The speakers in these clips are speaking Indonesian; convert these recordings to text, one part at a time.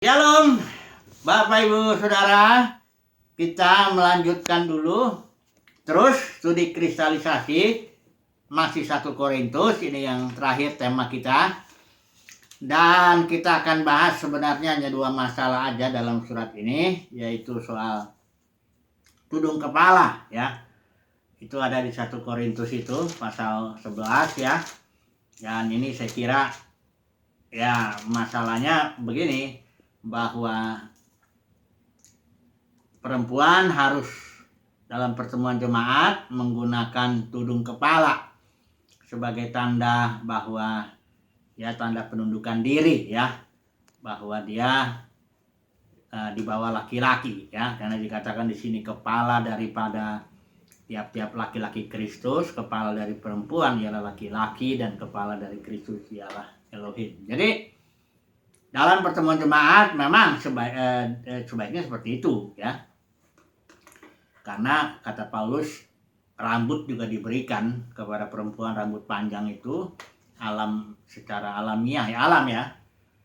Shalom, Bapak Ibu Saudara, kita melanjutkan dulu terus studi kristalisasi, masih 1 Korintus, ini yang terakhir tema kita. Dan kita akan bahas sebenarnya hanya 2 masalah aja dalam surat ini, yaitu soal tudung kepala ya. Itu ada di 1 Korintus itu pasal 11 ya. Dan ini saya kira ya masalahnya begini, bahwa perempuan harus dalam pertemuan jemaat menggunakan tudung kepala sebagai tanda bahwa ya tanda penundukan diri ya, bahwa dia di bawah laki-laki ya, karena dikatakan di sini kepala daripada tiap-tiap laki-laki Kristus, kepala dari perempuan ialah laki-laki, dan kepala dari Kristus ialah Elohim. Jadi dalam pertemuan jemaat memang sebaiknya seperti itu ya. Karena kata Paulus, rambut juga diberikan kepada perempuan, rambut panjang itu secara alamiah ya, alam ya.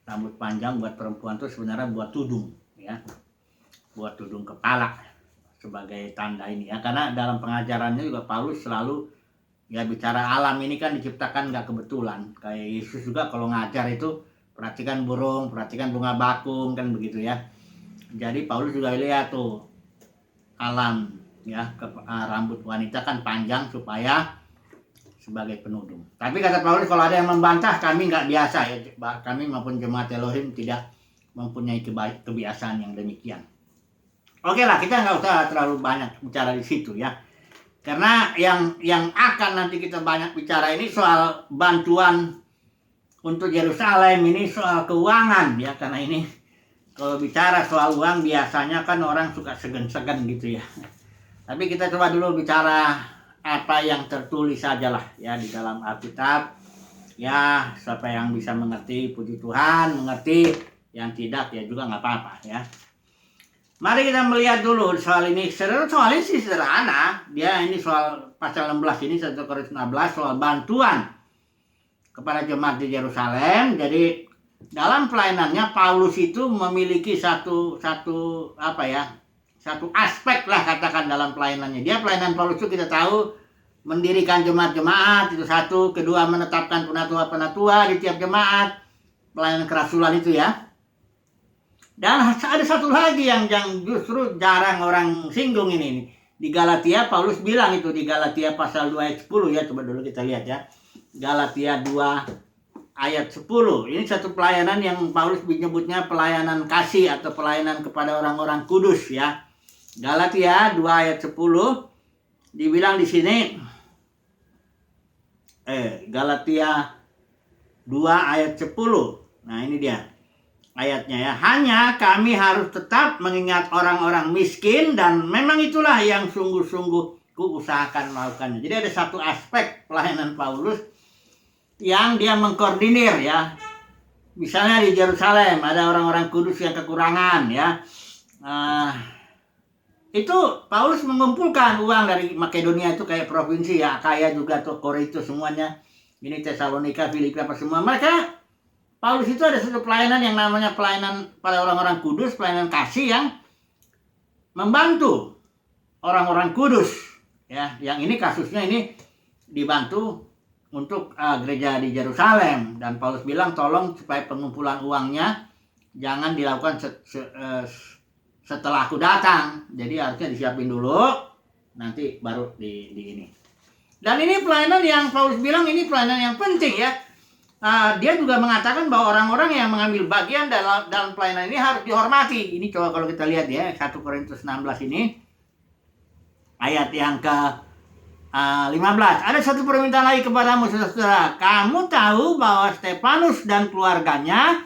Rambut panjang buat perempuan itu sebenarnya buat tudung ya. Buat tudung kepala sebagai tanda ini ya. Karena dalam pengajarannya juga Paulus selalu ya bicara alam ini kan diciptakan nggak kebetulan. Kayak Yesus juga kalau ngajar itu perhatikan burung, perhatikan bunga bakung, kan begitu ya. Jadi Paulus juga lihat tuh alam ya, rambut wanita kan panjang supaya sebagai penudung. Tapi kata Paulus, kalau ada yang membantah, kami nggak biasa ya, kami maupun jemaat Elohim tidak mempunyai kebiasaan yang demikian. Oke lah, kita nggak usah terlalu banyak bicara di situ ya. Karena yang akan nanti kita banyak bicara ini soal bantuan untuk Yerusalem, ini soal keuangan ya, karena ini kalau bicara soal uang biasanya kan orang suka segan-segan gitu ya. Tapi kita coba dulu bicara apa yang tertulis sajalah ya di dalam Alkitab ya, siapa yang bisa mengerti puji Tuhan, mengerti, yang tidak ya juga nggak apa-apa ya. Mari kita melihat dulu soal ini. Soal ini sih sederhana, dia ini soal pasal 16 ini 1 Korintus 16 soal bantuan kepada jemaat di Yerusalem. Jadi dalam pelayanannya Paulus itu memiliki satu aspek lah katakan dalam pelayanannya. Dia pelayanan Paulus itu kita tahu mendirikan jemaat-jemaat itu satu, kedua menetapkan penatua-penatua di tiap jemaat, pelayanan kerasulan itu ya. Dan ada satu lagi yang justru jarang orang singgung ini. Di Galatia Paulus bilang itu, di Galatia pasal 2 ayat 10 ya, coba dulu kita lihat ya. Galatia 2 ayat 10. Ini satu pelayanan yang Paulus menyebutnya pelayanan kasih atau pelayanan kepada orang-orang kudus ya. Galatia 2 ayat 10 dibilang di sini Galatia 2 ayat 10. Nah, ini dia ayatnya ya. Hanya kami harus tetap mengingat orang-orang miskin, dan memang itulah yang sungguh-sungguh kuusahakan melakukannya. Jadi ada satu aspek pelayanan Paulus yang dia mengkoordinir ya. Misalnya di Yerusalem ada orang-orang kudus yang kekurangan ya. Itu Paulus mengumpulkan uang dari Makedonia, itu kayak provinsi ya, Akaya juga tuh, Korintus semuanya. Ini Tesalonika, Filipi apa semua. Paulus itu ada satu pelayanan yang namanya pelayanan pada orang-orang kudus, pelayanan kasih yang membantu orang-orang kudus ya. Yang ini kasusnya ini dibantu untuk gereja di Yerusalem, dan Paulus bilang tolong supaya pengumpulan uangnya jangan dilakukan setelah aku datang. Jadi harusnya disiapin dulu, nanti baru di ini. Dan ini pelayanan yang Paulus bilang ini pelayanan yang penting ya. Dia juga mengatakan bahwa orang-orang yang mengambil bagian dalam pelayanan ini harus dihormati. Ini coba kalau kita lihat ya, 1 Korintus 16 ini ayat yang ke 15. Ada satu permintaan lagi kepadamu saudara-saudara. Kamu tahu bahwa Stefanus dan keluarganya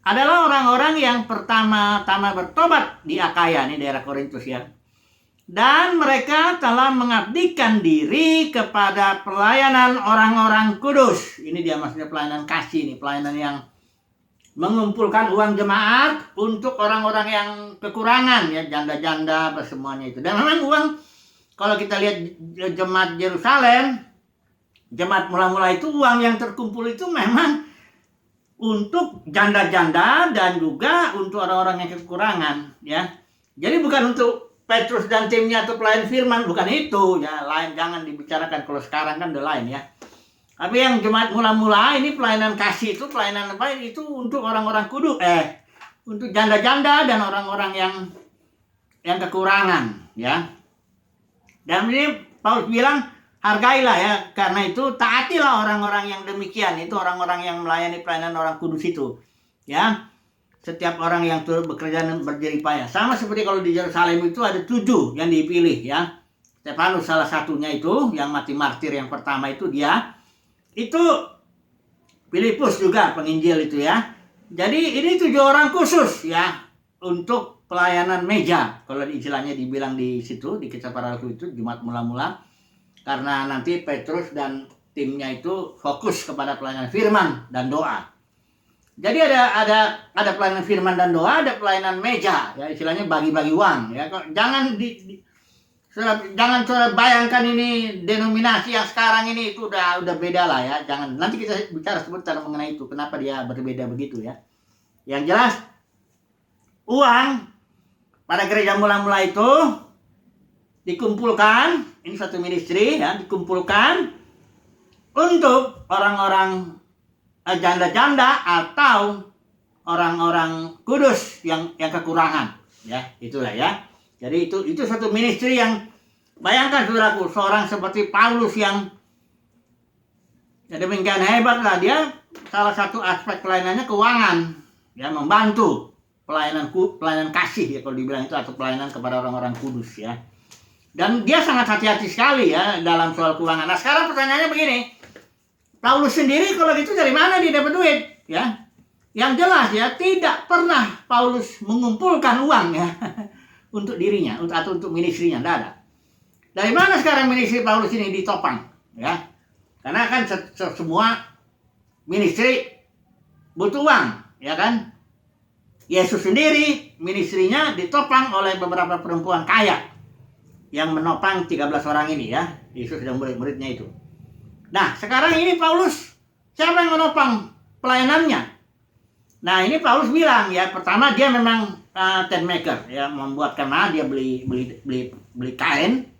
adalah orang-orang yang pertama-tama bertobat di Akaya, ini daerah Korintus ya. Dan mereka telah mengabdikan diri kepada pelayanan orang-orang kudus. Ini dia maksudnya pelayanan kasih, ini pelayanan yang mengumpulkan uang jemaat untuk orang-orang yang kekurangan ya, janda-janda semuanya itu. Dan memang uang, kalau kita lihat jemaat Yerusalem, jemaat mula-mula itu, uang yang terkumpul itu memang untuk janda-janda dan juga untuk orang-orang yang kekurangan, ya. Jadi bukan untuk Petrus dan timnya atau pelayan firman, bukan itu, ya. Lain, jangan dibicarakan kalau sekarang kan udah lain, ya. Tapi yang jemaat mula-mula ini pelayanan kasih itu, pelayanan apa itu untuk orang-orang kudus, untuk janda-janda dan orang-orang yang kekurangan, ya. Dan ini Paulus bilang, hargailah, ya, karena itu taatilah orang-orang yang demikian, itu orang-orang yang melayani pelayanan orang kudus itu, ya. Setiap orang yang turut bekerja dan berjerih payah, sama seperti kalau di Yerusalem itu ada 7 yang dipilih, ya. Stefanus salah satunya itu yang mati martir yang pertama itu dia. Itu Filipus juga penginjil itu, ya. Jadi ini 7 orang khusus, ya, untuk pelayanan meja. Kalau istilahnya dibilang di situ di Kisah Para Rasul itu Jumat mula-mula, karena nanti Petrus dan timnya itu fokus kepada pelayanan firman dan doa. Jadi ada pelayanan firman dan doa, ada pelayanan meja, ya, istilahnya bagi-bagi uang, ya. Jangan saudara bayangkan ini denominasi yang sekarang ini itu udah beda lah, ya. Jangan, nanti kita bicara sebentar mengenai itu, kenapa dia berbeda begitu, ya. Yang jelas uang pada gereja mula-mula itu dikumpulkan, ini satu ministry, ya, dikumpulkan untuk orang-orang janda-janda atau orang-orang kudus yang kekurangan, ya, itulah, ya. Jadi itu satu ministry yang, bayangkan saudaraku, seorang seperti Paulus yang demikian hebat lah, dia salah satu aspek pelayanannya keuangan, ya, membantu pelayanan kasih, ya, kalau dibilang itu, atau pelayanan kepada orang-orang kudus, ya. Dan dia sangat hati-hati sekali, ya, dalam soal keuangan. Nah, sekarang pertanyaannya begini, Paulus sendiri kalau gitu dari mana dia dapat duit, ya? Yang jelas, ya, tidak pernah Paulus mengumpulkan uang, ya, untuk dirinya atau untuk ministrinya, tidak ada. Dari mana sekarang ministri Paulus ini ditopang, ya? Karena kan semua ministri butuh uang, ya kan? Yesus sendiri ministrinya ditopang oleh beberapa perempuan kaya yang menopang 13 orang ini, ya. Yesus dan murid-muridnya itu. Nah, sekarang ini Paulus, siapa yang menopang pelayanannya? Nah, ini Paulus bilang, ya, pertama dia memang tent maker, ya, membuat kemah. Dia beli kain,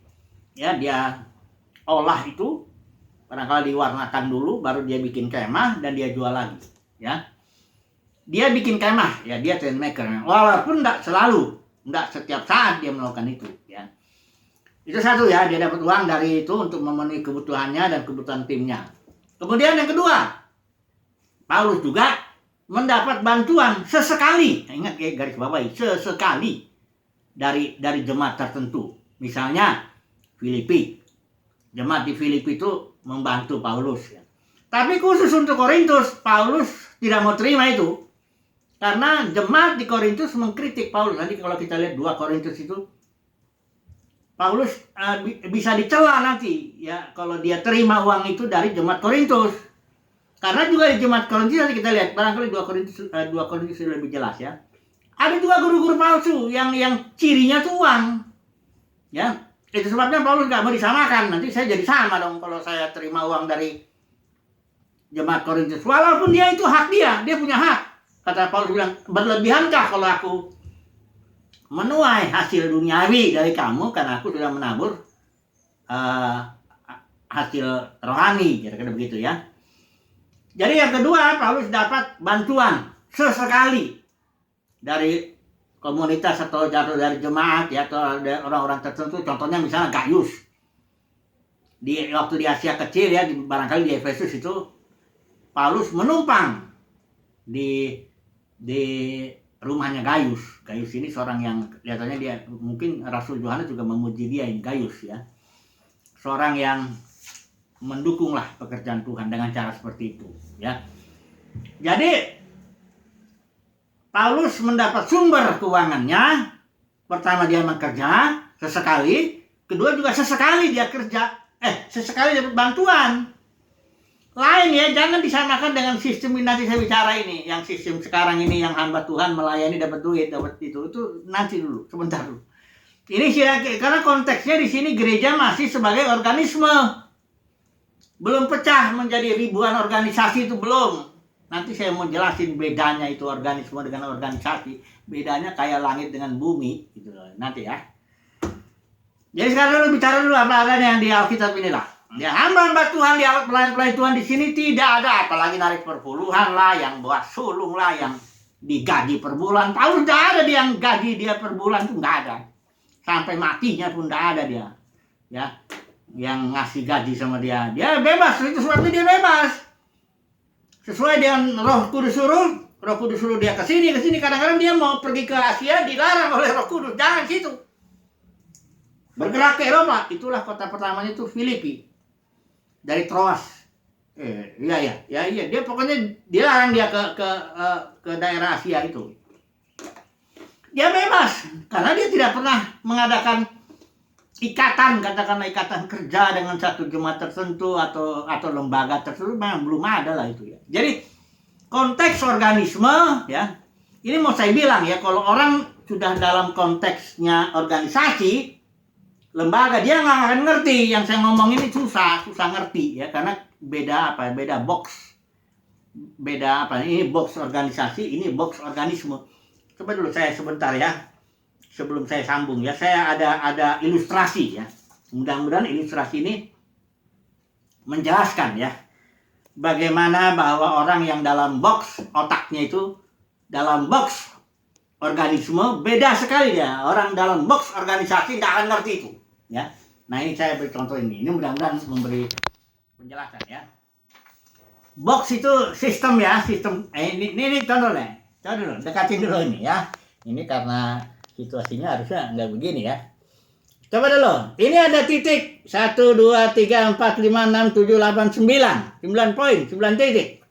ya, dia olah itu, barangkali diwarnakan dulu, baru dia bikin kemah dan dia jual lagi, ya. Dia bikin kemah, ya, dia tent maker, walaupun tidak selalu, tidak setiap saat dia melakukan itu, ya. Itu satu, ya, dia dapat uang dari itu untuk memenuhi kebutuhannya dan kebutuhan timnya. Kemudian yang kedua, Paulus juga mendapat bantuan sesekali, ingat, ya, garis bawahi, sesekali dari jemaat tertentu. Misalnya Filipi, jemaat di Filipi itu membantu Paulus, ya. Tapi khusus untuk Korintus, Paulus tidak mau terima itu, karena jemaat di Korintus mengkritik Paulus. Nanti kalau kita lihat 2 Korintus itu, Paulus bisa dicela nanti, ya, kalau dia terima uang itu dari jemaat Korintus. Karena juga di jemaat Korintus nanti kita lihat, barangkali 2 Korintus lebih jelas, ya. Ada juga guru-guru palsu yang cirinya tuh uang, ya. Itu sebabnya Paulus nggak mau disamakan. Nanti saya jadi sama dong kalau saya terima uang dari jemaat Korintus. Walaupun dia itu hak dia punya hak. Kata Paulus bilang, berlebihankah kalau aku menuai hasil duniawi dari kamu, karena aku sudah menabur hasil rohani, kira-kira begitu, ya. Jadi yang kedua, Paulus dapat bantuan sesekali dari komunitas atau dari jemaat, ya, atau dari orang-orang tertentu. Contohnya misalnya Gaius. Waktu di Asia Kecil, ya, barangkali di Efesus itu, Paulus menumpang di rumahnya Gaius. Gaius ini seorang yang kelihatannya dia, mungkin Rasul Yohanes juga memuji dia, Gaius, ya. Seorang yang mendukunglah pekerjaan Tuhan dengan cara seperti itu, ya. Jadi Paulus mendapat sumber keuangannya. Pertama dia bekerja sesekali, kedua juga sesekali dia kerja, sesekali dapat bantuan. Lain, ya, jangan disamakan dengan sistem yang nanti saya bicara ini, yang sistem sekarang ini yang hamba Tuhan melayani dapat duit, dapat itu nanti dulu, sebentar dulu. Ini karena konteksnya di sini gereja masih sebagai organisme. Belum pecah menjadi ribuan organisasi, itu belum. Nanti saya mau jelasin bedanya itu organisme dengan organisasi. Bedanya kayak langit dengan bumi gitu loh. Nanti ya. Jadi sekarang dulu bicara dulu apa adanya yang di Alkitab inilah. Ya, hamba-hamba Tuhan, di pelayan-pelayan Tuhan di sini tidak ada, apalagi narik perpuluhan lah, yang buat sulung lah, yang digaji per bulan. Paulus tidak ada dia yang gaji dia per bulan, tuh nggak ada. Sampai matinya pun tidak ada dia. Ya, yang ngasih gaji sama dia. Dia bebas, itu sebabnya dia bebas. Sesuai dengan Roh Kudus suruh dia ke sini. Kadang-kadang dia mau pergi ke Asia, dilarang oleh Roh Kudus, jangan situ. Bergerak ke Eropa, itulah kota pertamanya itu Filipi. Dari Troas. Iya. Dia pokoknya dilarang dia ke daerah Asia itu. Dia bebas karena dia tidak pernah mengadakan ikatan, katakanlah ikatan kerja dengan satu jemaat tertentu atau lembaga tertentu, memang belum ada lah itu ya. Jadi konteks organisme ya, ini mau saya bilang ya, kalau orang sudah dalam konteksnya organisasi, lembaga, dia nggak akan ngerti yang saya ngomong ini, susah ngerti ya, karena beda box, ini box organisasi, ini box organisme. Coba dulu saya sebentar ya, sebelum saya sambung ya, saya ada ilustrasi ya, mudah-mudahan ilustrasi ini menjelaskan ya bagaimana bahwa orang yang dalam box otaknya itu, dalam box organisme beda sekali ya, orang dalam box organisasi tidak akan ngerti itu. Ya, nah ini saya beri contoh ini mudah-mudahan memberi penjelasan ya. Box itu sistem ya, ini contohnya. Coba dulu, dekatin dulu ini ya. Ini karena situasinya harusnya nggak begini ya. Coba dulu, ini ada titik 1, 2, 3, 4, 5, 6, 7, 8, 9 poin, 9 titik.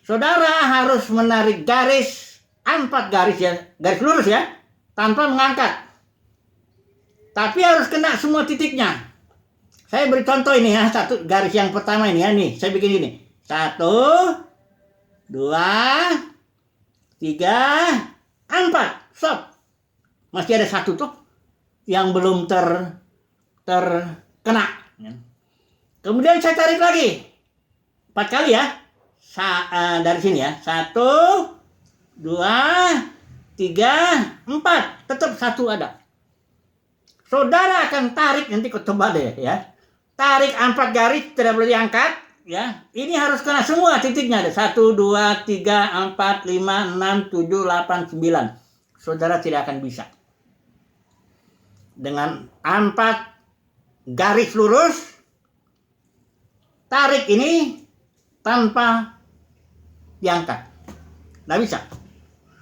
Saudara harus menarik garis, 4 garis ya, garis lurus ya, tanpa mengangkat. Tapi harus kena semua titiknya. Saya beri contoh ini ya, satu garis yang pertama ini ya, nih saya bikin ini. 1, 2, 3, 4, stop. Masih ada satu tuh yang belum terkena. Kemudian saya tarik lagi 4 kali ya, dari sini ya. 1, 2, 3, 4, tetap satu ada. Saudara akan tarik, nanti coba deh ya. Tarik 4 garis, tidak boleh diangkat ya. Ini harus kena semua titiknya ada. 1, 2, 3, 4, 5, 6, 7, 8, 9. Saudara tidak akan bisa. Dengan 4 garis lurus, tarik ini tanpa diangkat. Nggak bisa.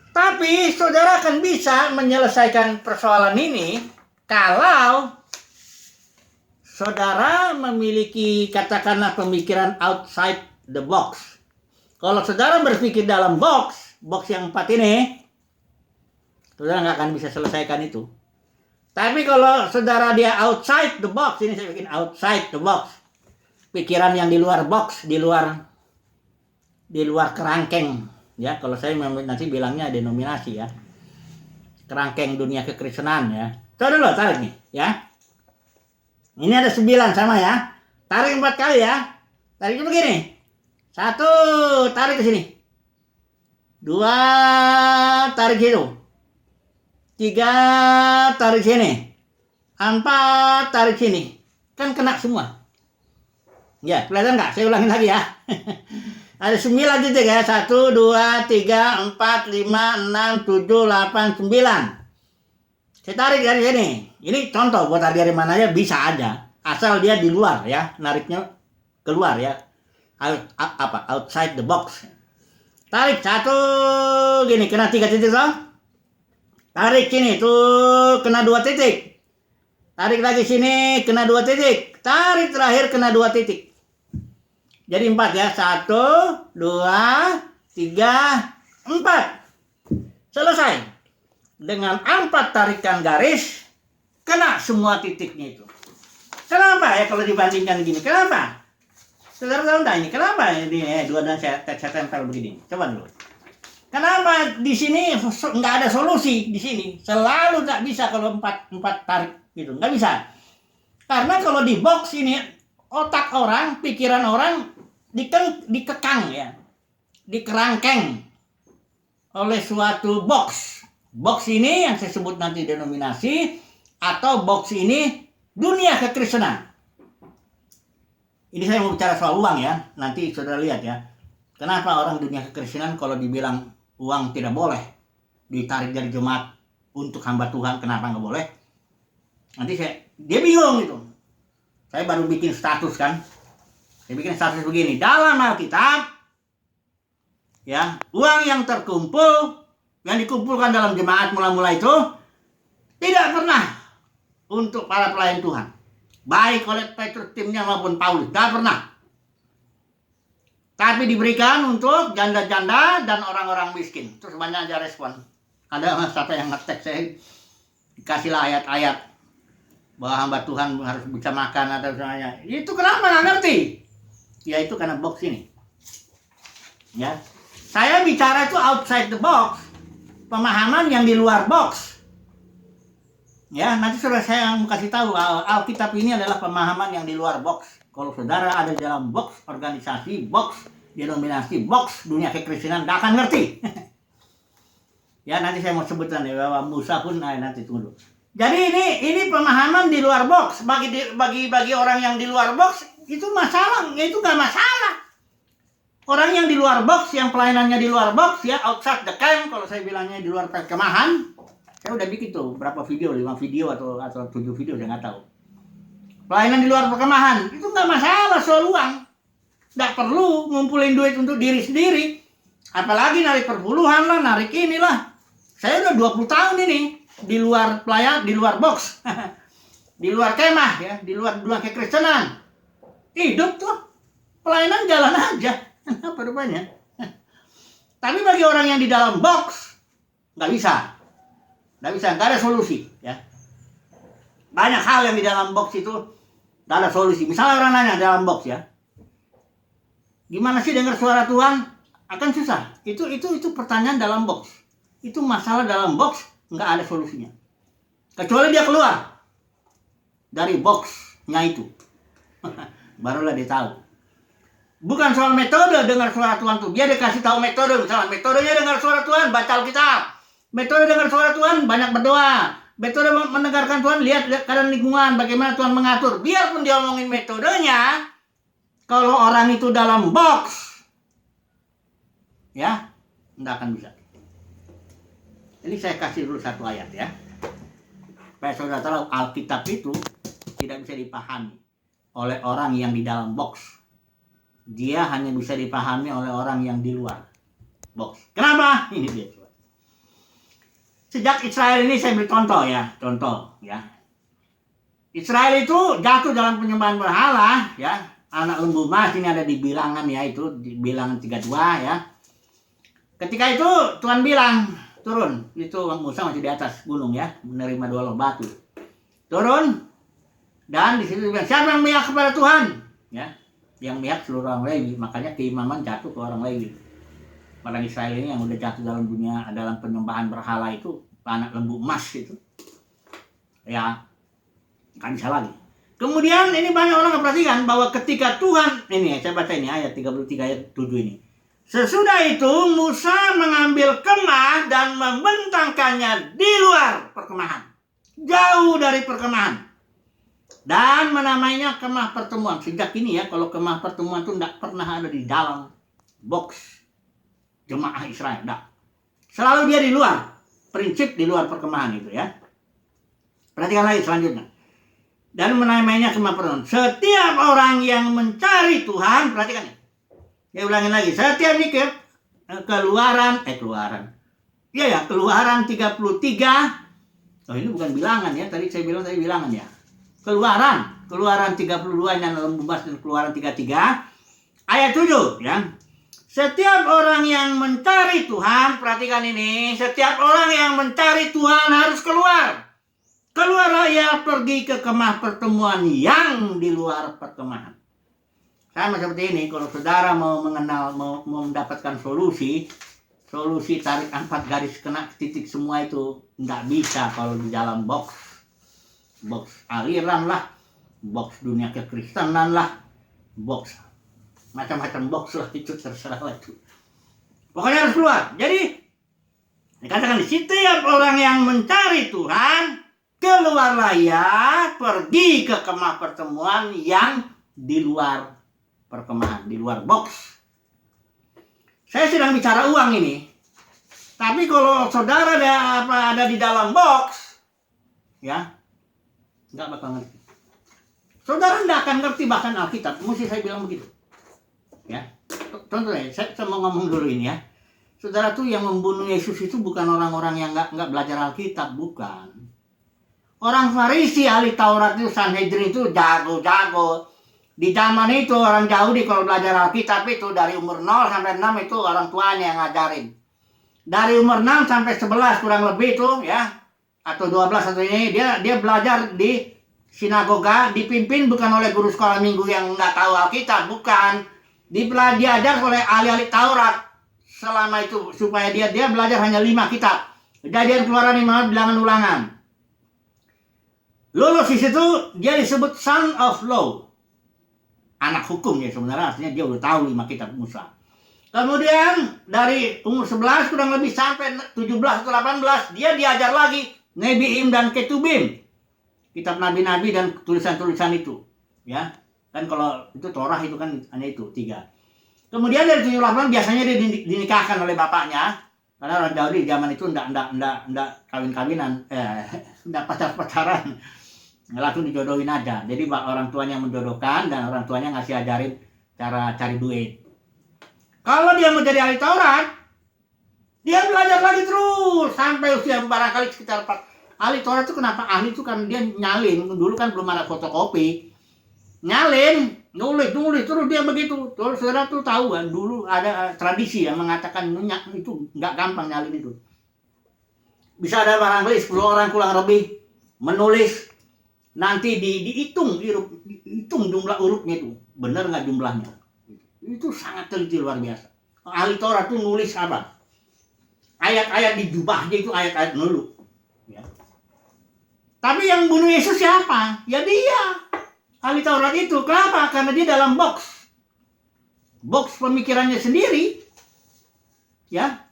Tapi saudara akan bisa menyelesaikan persoalan ini kalau saudara memiliki katakanlah pemikiran outside the box. Kalau saudara berpikir dalam box yang 4 ini, saudara nggak akan bisa selesaikan itu. Tapi kalau saudara dia outside the box, ini saya bikin outside the box. Pikiran yang di luar box, di luar kerangkeng. Ya, kalau saya nanti bilangnya denominasi ya. Kerangkeng dunia kekristenan ya. Coba dulu tarik nih ya. Ini ada 9 sama ya. Tarik 4 kali ya. Tariknya begini. 1, tarik ke sini. 2, tarik situ. 3, tarik sini. 4, tarik sini. Kan kena semua. Ya, kelihatan nggak? Saya ulangin lagi ya. Ada 9 titik ya. 1, 2, 3, 4, 5, 6, 7, 8, 9. Saya tarik dari sini. Ini contoh buat tarik dari mana aja bisa aja. Asal dia di luar ya. Nariknya keluar ya. Outside the box. Tarik 1 gini. Kena 3 titik toh. Tarik sini. Tuh kena 2 titik. Tarik lagi sini. Kena 2 titik. Tarik terakhir kena 2 titik. Jadi 4 ya. 1, 2, 3, 4. Selesai. Dengan 4 tarikan garis, kena semua titiknya itu. Kenapa ya kalau dibandingkan gini? Kenapa? Saudara tahu enggak ini? Kenapa ini 2 dan saya tempel begini? Coba dulu. Kenapa di sini nggak ada solusi di sini? Selalu nggak bisa kalau 4 tarik gitu. Nggak bisa. Karena kalau di box ini, otak orang, pikiran orang dikekang ya. dikerangkeng oleh suatu box. Box ini yang saya sebut nanti denominasi, atau box ini dunia kekristenan. Ini saya mau bicara soal uang ya, nanti saudara lihat ya. Kenapa orang dunia kekristenan kalau dibilang uang tidak boleh ditarik dari jemaat untuk hamba Tuhan, kenapa nggak boleh? Nanti dia bingung gitu. Saya baru bikin status kan. Saya bikin status begini, dalam Alkitab ya, uang yang terkumpul, yang dikumpulkan dalam jemaat mula-mula itu tidak pernah untuk para pelayan Tuhan, baik oleh Petrus timnya maupun Paulus, tidak pernah. Tapi diberikan untuk janda-janda dan orang-orang miskin. Terus banyak aja respon. Ada siapa yang ngetek saya, dikasihlah ayat-ayat bahwa hamba Tuhan harus bisa makan atau semuanya. Itu kenapa nggak ngerti? Ya itu karena box ini. Ya, saya bicara itu outside the box, pemahaman yang di luar box. Ya, nanti saudara saya mau kasih tahu Alkitab ini adalah pemahaman yang di luar box. Kalau saudara ada di dalam box organisasi, box denominasi, box dunia kekristenan, tidak akan ngerti. Ya, nanti saya mau sebutkan ya, bahwa Musa pun nanti tunggu dulu. Jadi ini pemahaman di luar box. Bagi orang yang di luar box itu masalah, itu nggak masalah. Orang yang di luar box, yang pelayanannya di luar box ya, outside the camp, kalau saya bilangnya di luar perkemahan. Saya udah bikin tuh berapa video, 5 video atau 7 video, saya nggak tahu. Pelayanan di luar perkemahan itu nggak masalah soal uang, nggak perlu ngumpulin duit untuk diri sendiri, apalagi narik perpuluhan lah, narik inilah. Saya udah 20 tahun ini di luar pelayan, di luar box, di luar kemah ya, di luar dunia kekristenan. Hidup tuh pelayanan jalan aja, apa rupanya. Tapi bagi orang yang di dalam box nggak bisa, nggak ada solusi ya. Banyak hal yang di dalam box itu nggak ada solusi. Misalnya orang nanya dalam box ya, gimana sih dengar suara Tuhan? Akan susah. Itu pertanyaan dalam box. Itu masalah dalam box, nggak ada solusinya. Kecuali dia keluar dari boxnya itu, barulah dia tahu. Bukan soal metode dengar suara Tuhan tuh. Dia dikasih tahu metode. Misalnya metodenya dengar suara Tuhan, baca Alkitab. Metode dengar suara Tuhan, banyak berdoa. Metode mendengarkan Tuhan, lihat keadaan lingkungan, bagaimana Tuhan mengatur. Biarpun dia omongin metodenya, kalau orang itu dalam box, ya, tidak akan bisa. Ini saya kasih dulu satu ayat ya, supaya saudara tahu Alkitab itu tidak bisa dipahami oleh orang yang di dalam box. Dia hanya bisa dipahami oleh orang yang di luar box. Kenapa? Ini dia. Sejak Israel ini saya beri contoh ya. Israel itu jatuh dalam penyembahan berhala ya. Anak lembu emas ini ada di bilangan ya, itu di bilangan 32 ya. Ketika itu Tuhan bilang, turun. Itu Musa masih di atas gunung ya, menerima 2 loh batu. Turun. Dan di situ bilang, siapa yang mihak kepada Tuhan? Ya. Yang mihak seluruh orang Lewi, makanya keimaman jatuh ke orang Lewi. Orang Israel ini yang udah jatuh dalam dunia, dalam penyembahan berhala itu, anak lembu emas itu, ya kan bisa lagi. Kemudian ini banyak orang perhatikan bahwa ketika Tuhan, ini saya baca ini ayat 33 ayat 7 ini. Sesudah itu Musa mengambil kemah dan membentangkannya di luar perkemahan, jauh dari perkemahan, dan menamainya kemah pertemuan. Sejak ini ya, kalau kemah pertemuan itu tidak pernah ada di dalam box jemaah Israel, enggak. Selalu dia di luar, prinsip di luar perkemahan itu ya. Perhatikan lagi selanjutnya. Dan menamainya kemah pertemuan. Setiap orang yang mencari Tuhan, perhatikan ya. Saya ulangin lagi. Setiap mikir keluaran. Iya ya, keluaran 33. Oh ini bukan bilangan ya, tadi saya bilang tadi bilangan ya. Keluaran 32 yang lembu emas dan keluaran 33 ayat 7 ya. Setiap orang yang mencari Tuhan, perhatikan ini, setiap orang yang mencari Tuhan harus keluar. Keluar ya, pergi ke kemah pertemuan yang di luar perkemahan. Sama seperti ini, kalau saudara mau mendapatkan solusi tarik 4 garis kena titik semua itu nggak bisa kalau di dalam box aliran lah, box dunia kekristenan lah, box macam-macam box lah, itu terserah lah itu. Pokoknya harus keluar. Jadi dikatakan setiap orang yang mencari Tuhan, keluarlah ya, pergi ke kemah pertemuan yang di luar perkemahan, di luar box. Saya sedang bicara uang ini. Tapi kalau saudara ada di dalam box, ya, nggak bakal ngerti. Saudara nggak akan ngerti bahkan Alkitab. Mesti saya bilang begitu. Ya, contohnya, saya mau ngomong dulu ini ya. Saudara tuh yang membunuh Yesus itu bukan orang-orang yang nggak belajar Alkitab, bukan. Orang Farisi, ahli Taurat itu, Sanhedrin itu jago-jago. Di zaman itu orang Yahudi kalau belajar Alkitab itu dari umur 0 sampai 6 itu orang tuanya yang ngajarin. Dari umur 6 sampai 11 kurang lebih itu ya, atau 12 atau ini dia belajar di sinagoga, dipimpin bukan oleh guru sekolah minggu yang nggak tahu Alkitab, bukan. Diajar oleh ahli-ahli Taurat selama itu supaya dia belajar hanya 5 kitab. Kejadian, Keluaran, Imamat, Bilangan, Ulangan. Lulus di situ dia disebut son of law. Anak hukum ya sebenarnya, artinya dia udah tahu 5 kitab Musa. Kemudian dari umur 11 kurang lebih sampai 17 atau 18 dia diajar lagi Nebiim dan Ketubim. Kitab nabi-nabi dan tulisan-tulisan itu, ya. Kan kalau itu Torah itu kan hanya itu 3. Kemudian dari 7-8 biasanya dia dinikahkan oleh bapaknya. Karena orang Yahudi di zaman itu enggak kawin-kawinan, enggak pacaran. Langsung dijodohin aja. Jadi orang tuanya yang menjodohkan dan orang tuanya ngasih ajarin cara cari duit. Kalau dia mau jadi ahli Taurat, dia belajar lagi terus sampai usia barangkali sekitar 4. Ahli Taurat itu kenapa ahli itu kan dia nyalin. Dulu kan belum ada fotokopi. Nyalin, nulis terus dia begitu. Terus saudara tuh tahu kan dulu ada tradisi yang mengatakan itu nggak gampang nyalin itu. Bisa ada barangkali 10 orang kurang lebih menulis, nanti dihitung jumlah hurufnya itu benar nggak jumlahnya. Itu sangat teliti luar biasa. Ahli Taurat tuh nulis apa? Ayat-ayat di jubahnya itu ayat-ayat dulu. Ya. Tapi yang bunuh Yesus siapa? Ya dia. Ahli Taurat itu. Kenapa? Karena dia dalam box pemikirannya sendiri. Ya.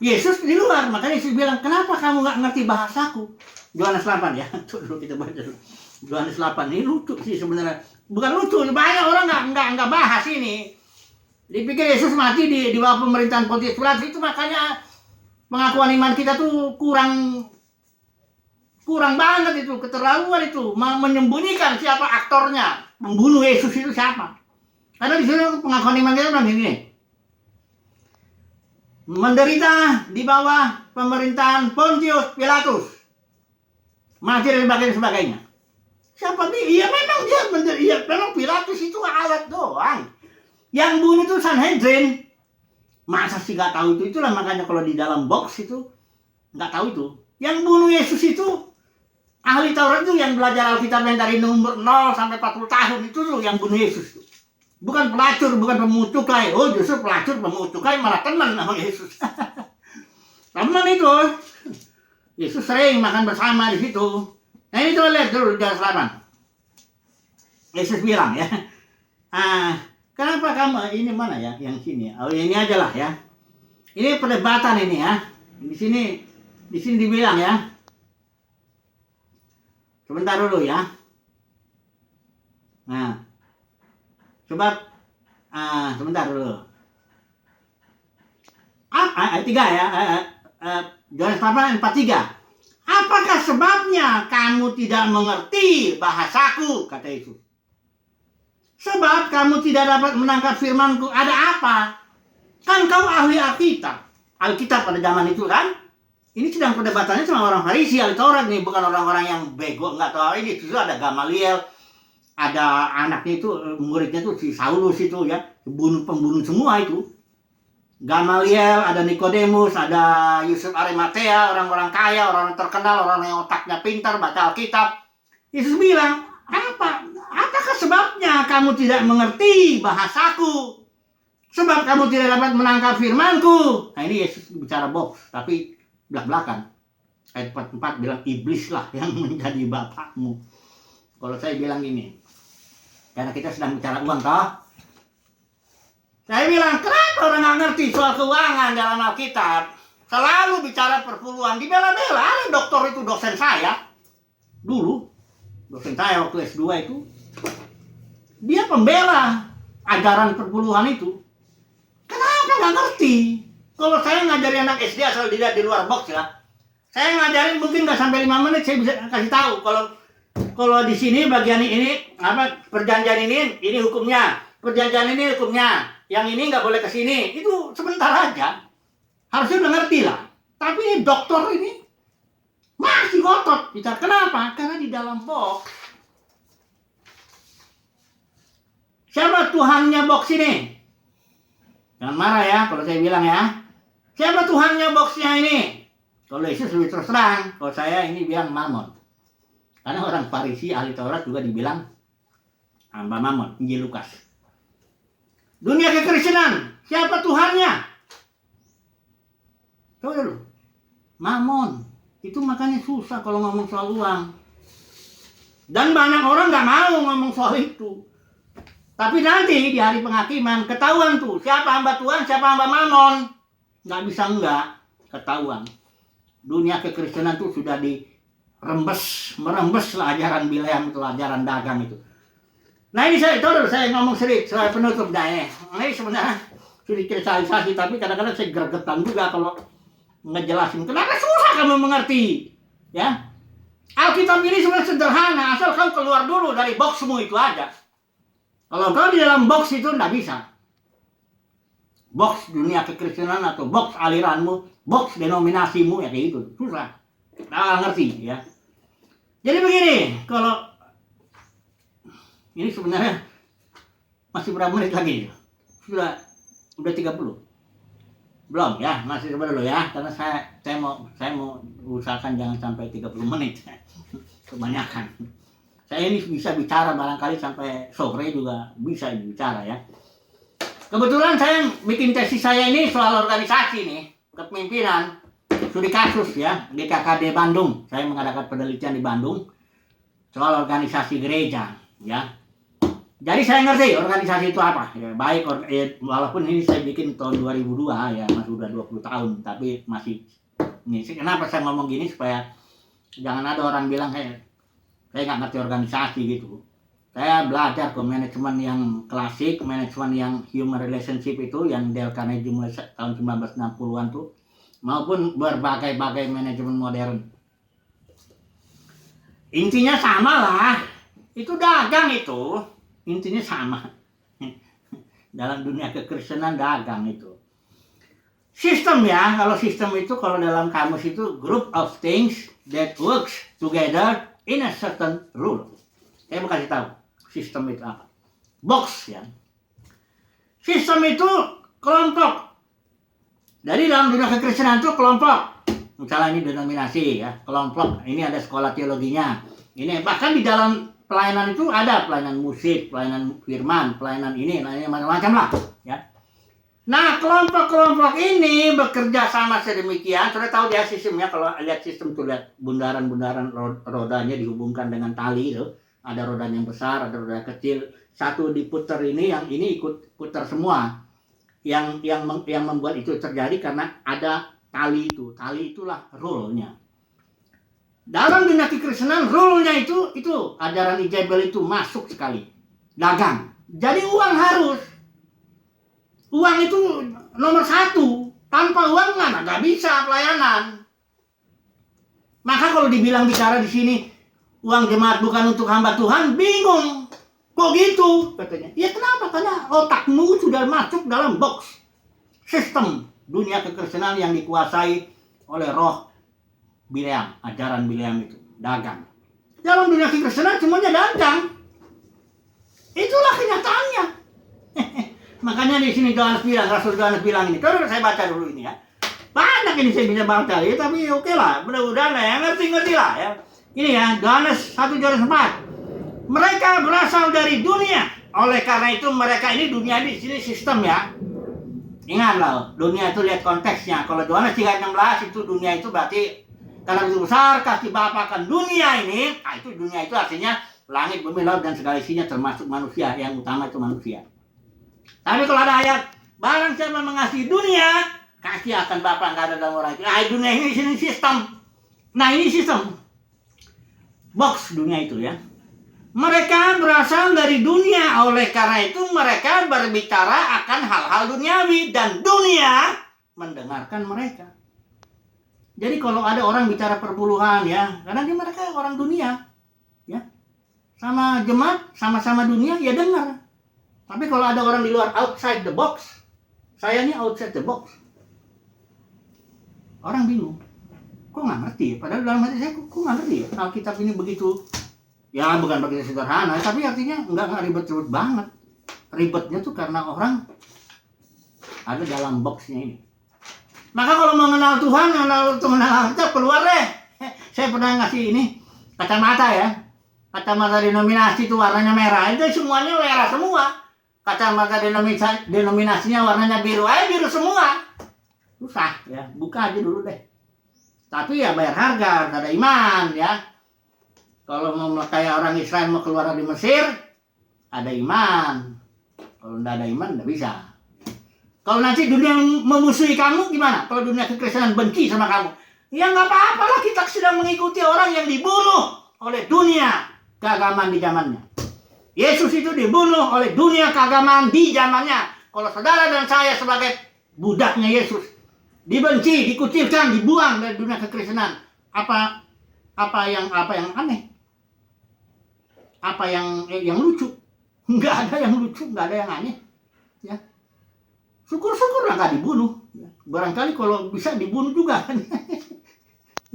Yesus di luar. Makanya Yesus bilang, kenapa kamu gak ngerti bahasaku? Yohanes 8 ya. Tuh dulu kita baca dulu. Yohanes 8 ini lucu sih sebenarnya. Bukan lucu, banyak orang nggak bahas ini. Dipikir Yesus mati di bawah pemerintahan Pontius Pilatus, itu makanya pengakuan iman kita tuh kurang banget itu, keterlaluan itu, menyembunyikan siapa aktornya, membunuh Yesus itu siapa. Karena di sini pengakuan iman kita bilang gini, menderita di bawah pemerintahan Pontius Pilatus, mati dan sebagainya. Siapa dia? Iya memang dia menderita, iya memang Pilatus itu alat doang. Yang bunuh itu Sanhedrin. Masa sih gak tahu itu? Itulah makanya kalau di dalam box itu gak tahu itu. Yang bunuh Yesus itu ahli Taurat itu yang belajar Alkitab yang dari nomor 0 sampai 40 tahun itu tuh yang bunuh Yesus. Bukan pelacur, bukan pemungut cukai. Oh justru pelacur, pemungut cukai malah teman sama Yesus. Teman itu. Yesus sering makan bersama di situ. Nah ini coba lihat dulu di Yohanes 8. Yesus bilang ya. Kenapa kamu ini mana ya? Yang sini. Oh ini aja lah ya. Ini perdebatan ini ya. Di sini dibilang ya. Sebentar dulu ya. Nah. Coba sebentar dulu. Ayat 3 ya. Yohanes 8 ayat 43. Apakah sebabnya kamu tidak mengerti bahasaku? Kata Yesus. Sebab kamu tidak dapat menangkap firmanku. Ada apa? Kan kau ahli Alkitab. Alkitab pada zaman itu kan. Ini sedang perdebatannya sama orang Farisi, ahli Taurat nih. Bukan orang-orang yang bego, nggak tahu ini. Itu ada Gamaliel. Ada anaknya itu, muridnya tuh si Saulus itu ya. Pembunuh semua itu. Gamaliel, ada Nikodemus, ada Yusuf Arimatea, orang-orang kaya, orang terkenal, orang yang otaknya pintar, baca Alkitab. Yesus bilang, apakah sebabnya kamu tidak mengerti bahasaku? Sebab kamu tidak dapat menangkap firmanku. Nah ini Yesus bicara box, tapi belak-belakan. Ayat 44 bilang, iblislah yang menjadi bapakmu. Kalau saya bilang gini, karena kita sedang bicara uang toh. Saya bilang, kenapa orang nggak ngerti soal keuangan dalam Alkitab? Selalu bicara perpuluhan, dibela-bela. Ada dokter itu dosen saya. Dulu, dosen saya waktu S2 itu. Dia pembela ajaran perpuluhan itu. Kenapa nggak ngerti? Kalau saya ngajarin anak SD asal dilihat di luar box ya. Saya ngajarin mungkin nggak sampai 5 menit, saya bisa kasih tahu. Kalau di sini bagian ini, perjanjian ini hukumnya. Perjanjian ini hukumnya. Yang ini nggak boleh ke sini. Itu sebentar aja. Harusnya udah ngerti lah. Tapi ini dokter ini masih ngotot. Bicara kenapa? Karena di dalam box. Siapa Tuhannya box ini? Jangan marah ya kalau saya bilang ya. Siapa Tuhannya boxnya ini? Kalau Yesus lebih terus terang. Kalau saya ini bilang Mamon. Karena orang Farisi ahli Taurat juga dibilang hamba Mamon. Injil Lukas. Dunia kekristenan, siapa Tuhannya? Coba dulu. Mamon. Itu makanya susah kalau ngomong soal uang. Dan banyak orang nggak mau ngomong soal itu. Tapi nanti di hari penghakiman ketahuan tuh siapa hamba Tuhan, siapa hamba Mamon. Nggak bisa enggak ketahuan. Dunia kekristenan tuh sudah merembes lah ajaran Bileam itu, ajaran dagang itu. Nah ini saya ngomong sedikit, saya penutup dah ya. Ini sebenarnya sudah kristalisasi, tapi kadang-kadang saya gregetan juga kalau ngejelasin. Kenapa susah kamu mengerti? Ya, Alkitab ini sebenarnya sederhana, asal kau keluar dulu dari boxmu itu aja. Kalau kau di dalam box itu nggak bisa. Box dunia kekristenan atau box aliranmu, box denominasimu ya kayak gitu, susah. Nggak ngerti ya. Jadi begini, kalau ini sebenarnya masih berapa menit lagi? Udah 30. Belum ya, masih coba dulu ya, karena saya mau usahakan jangan sampai 30 menit. Kebanyakan. Saya ini bisa bicara barangkali sampai sore juga bisa bicara ya. Kebetulan saya bikin tesis saya ini soal organisasi nih, kepemimpinan, studi kasus ya, di KKD Bandung. Saya mengadakan penelitian di Bandung soal organisasi gereja ya. Jadi saya ngerti organisasi itu apa ya, baik walaupun ini saya bikin tahun 2002 ya, masih udah 20 tahun, tapi masih ini. Kenapa saya ngomong gini supaya jangan ada orang bilang saya nggak ngerti organisasi gitu. Saya belajar ke manajemen yang klasik, manajemen yang human relationship itu, yang Dale Carnegie mulai tahun 1960-an tuh, maupun berbagai-bagai manajemen modern. Intinya sama lah, itu dagang itu. Intinya sama. Dalam dunia kekristenan dagang itu. Sistem ya, kalau sistem itu kalau dalam kamus itu group of things that works together in a certain rule. Saya mau kasih tahu sistem itu apa. Box ya. Sistem itu kelompok. Jadi dalam dunia kekristenan itu kelompok. Misalnya ini denominasi ya, kelompok. Ini ada sekolah teologinya. Ini bahkan di dalam pelayanan itu ada pelayanan musik, pelayanan firman, pelayanan ini, macam-macam lah, ya. Nah, kelompok-kelompok ini bekerja sama sedemikian. Sudah tahu dia sistemnya, kalau lihat sistem tuh lihat bundaran-bundaran rodanya dihubungkan dengan tali itu. Ada roda yang besar, ada roda kecil. Satu diputar ini, yang ini ikut putar semua. Yang membuat itu terjadi karena ada tali itu. Tali itulah rule-nya. Dalam dunia kekristenan, rule-nya itu ajaran Ijabel itu masuk sekali. Dagang. Jadi uang harus. Uang itu nomor 1. Tanpa uang nggak bisa pelayanan. Maka kalau dibilang bicara di sini, uang jemaat bukan untuk hamba Tuhan, bingung. Kok gitu? Katanya. Ya kenapa? Karena otakmu sudah masuk dalam box. Sistem dunia kekristenan yang dikuasai oleh roh Bileam, ajaran Bileam itu, dagang. Dalam dunia kekristenan semuanya dagang. Itulah kenyataannya. Makanya di sini Rasul Yohanes bilang ini. Kalau saya baca dulu ini ya. Banyak ini saya bisa baca ya, tapi oke lah. Mudah-mudahan lah ya, ngerti lah ya. Ini ya, Yohanes 1 Yohanes 4. Mereka berasal dari dunia. Oleh karena itu mereka ini dunia di sini sistem ya. Ingat loh, dunia itu lihat konteksnya. Kalau Yohanes 3:16 itu dunia itu berarti karena begitu besar kasih Bapa akan dunia ini, nah itu dunia itu artinya langit, bumi, laut dan segala isinya termasuk manusia, yang utama itu manusia. Tapi kalau ada ayat Barang siapa mengasihi dunia, kasih akan Bapa nggak ada dalam orang itu. Dunia ini sistem. Nah, ini sistem box dunia itu ya. Mereka berasal dari dunia, oleh karena itu mereka berbicara akan hal-hal duniawi dan dunia mendengarkan mereka. Jadi kalau ada orang bicara perpuluhan ya, karena mereka orang dunia, ya, sama jemaat, sama-sama dunia, ya dengar. Tapi kalau ada orang di luar, outside the box, saya ini outside the box, orang bingung. Kok nggak ngerti? Padahal dalam hati saya, kok nggak ngerti ya? Alkitab ini begitu. Ya bukan begitu sederhana, tapi artinya nggak ribet-ribet banget. Ribetnya tuh karena orang ada dalam boxnya ini. Maka kalau mengenal Tuhan, mengenal kita keluar deh. Saya pernah ngasih ini kacamata ya. Kacamata denominasi itu warnanya merah. Itu semuanya merah semua. Kacamata denominasinya warnanya biru. Biru semua. Susah ya. Buka aja dulu deh. Tapi ya bayar harga, harus ada iman ya. Kalau mau kayak orang Israel mau keluar dari Mesir, ada iman. Kalau tidak ada iman, tidak bisa. Kalau nanti dunia memusuhi kamu, gimana? Kalau dunia kekristenan benci sama kamu, ya nggak apa-apa lah, kita sedang mengikuti orang yang dibunuh oleh dunia keagamaan di zamannya. Yesus itu dibunuh oleh dunia keagamaan di zamannya. Kalau saudara dan saya sebagai budaknya Yesus, dibenci, dikucilkan, dibuang dari dunia kekristenan, apa yang aneh? Apa yang lucu? Nggak ada yang lucu, nggak ada yang aneh. Ya, syukur-syukur nggak dibunuh. Ya. Barangkali kalau bisa dibunuh juga.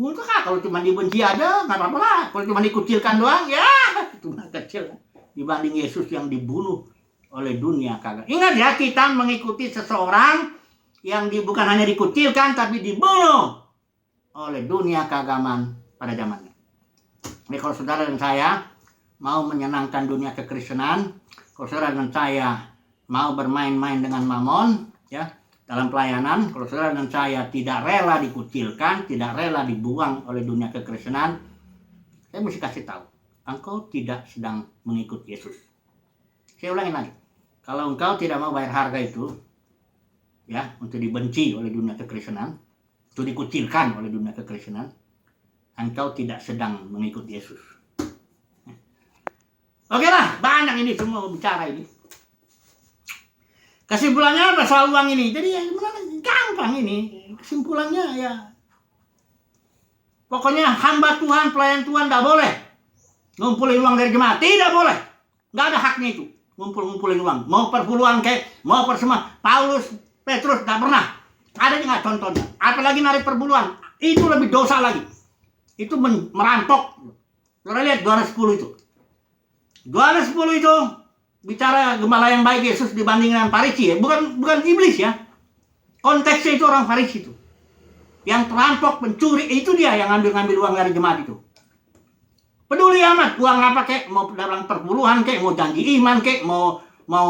Untuk kalau cuma dibenci aja nggak apa-apa lah. Kalau cuma dikucilkan doang, ya cuma kecil dibanding Yesus yang dibunuh oleh dunia kagak. Ingat ya, kita mengikuti seseorang yang bukan hanya dikucilkan, tapi dibunuh oleh dunia keagamaan pada zamannya. Ini kalau saudara dan saya mau menyenangkan dunia kekristenan, kalau saudara dan saya mau bermain-main dengan mamon, ya, dalam pelayanan, kalau saudara dan saya tidak rela dikucilkan, tidak rela dibuang oleh dunia kekristenan, saya mesti kasih tahu, engkau tidak sedang mengikut Yesus. Saya ulangi lagi, kalau engkau tidak mau bayar harga itu, ya, untuk dibenci oleh dunia kekristenan, untuk dikucilkan oleh dunia kekristenan, engkau tidak sedang mengikut Yesus. Oke lah, banyak ini semua bicara ini. Kesimpulannya apa soal uang ini? Jadi ya gampang ini. Kesimpulannya ya, pokoknya hamba Tuhan, pelayan Tuhan tidak boleh ngumpulin uang dari jemaat. Tidak boleh. Nggak ada haknya itu. Ngumpulin uang. Mau perpuluhan kayak, mau persema. Paulus, Petrus tidak pernah. Ada nggak contohnya? Apalagi narik perpuluhan. Itu lebih dosa lagi. Itu merampok. Saudara lihat 210 itu. 210 itu bicara gembala yang baik Yesus dibanding dengan Farisi ya. Bukan iblis ya. Konteksnya itu orang Farisi itu. Yang perampok, pencuri, itu dia yang ngambil uang dari jemaat itu. Peduli amat uang apa kek, mau dalam perpuluhan kek, mau janji iman kek, mau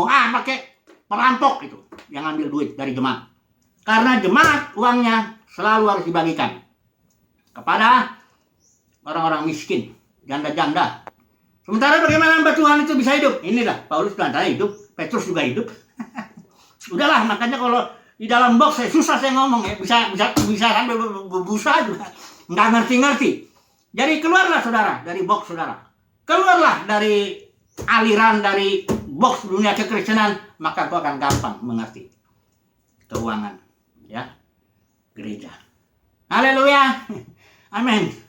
apa kek, perampok itu yang ngambil duit dari jemaat. Karena jemaat uangnya selalu harus dibagikan kepada orang-orang miskin, janda-janda. Sementara bagaimana hamba Tuhan itu bisa hidup? Inilah Paulus bilang tadi hidup, Petrus juga hidup. Udahlah, makanya kalau di dalam box susah saya ngomong ya, bisa sampai berbusa juga, nggak ngerti. Jadi keluarlah saudara dari box saudara, keluarlah dari aliran dari box dunia kekristenan, maka kau akan gampang mengerti keuangan ya gereja. Haleluya, amin.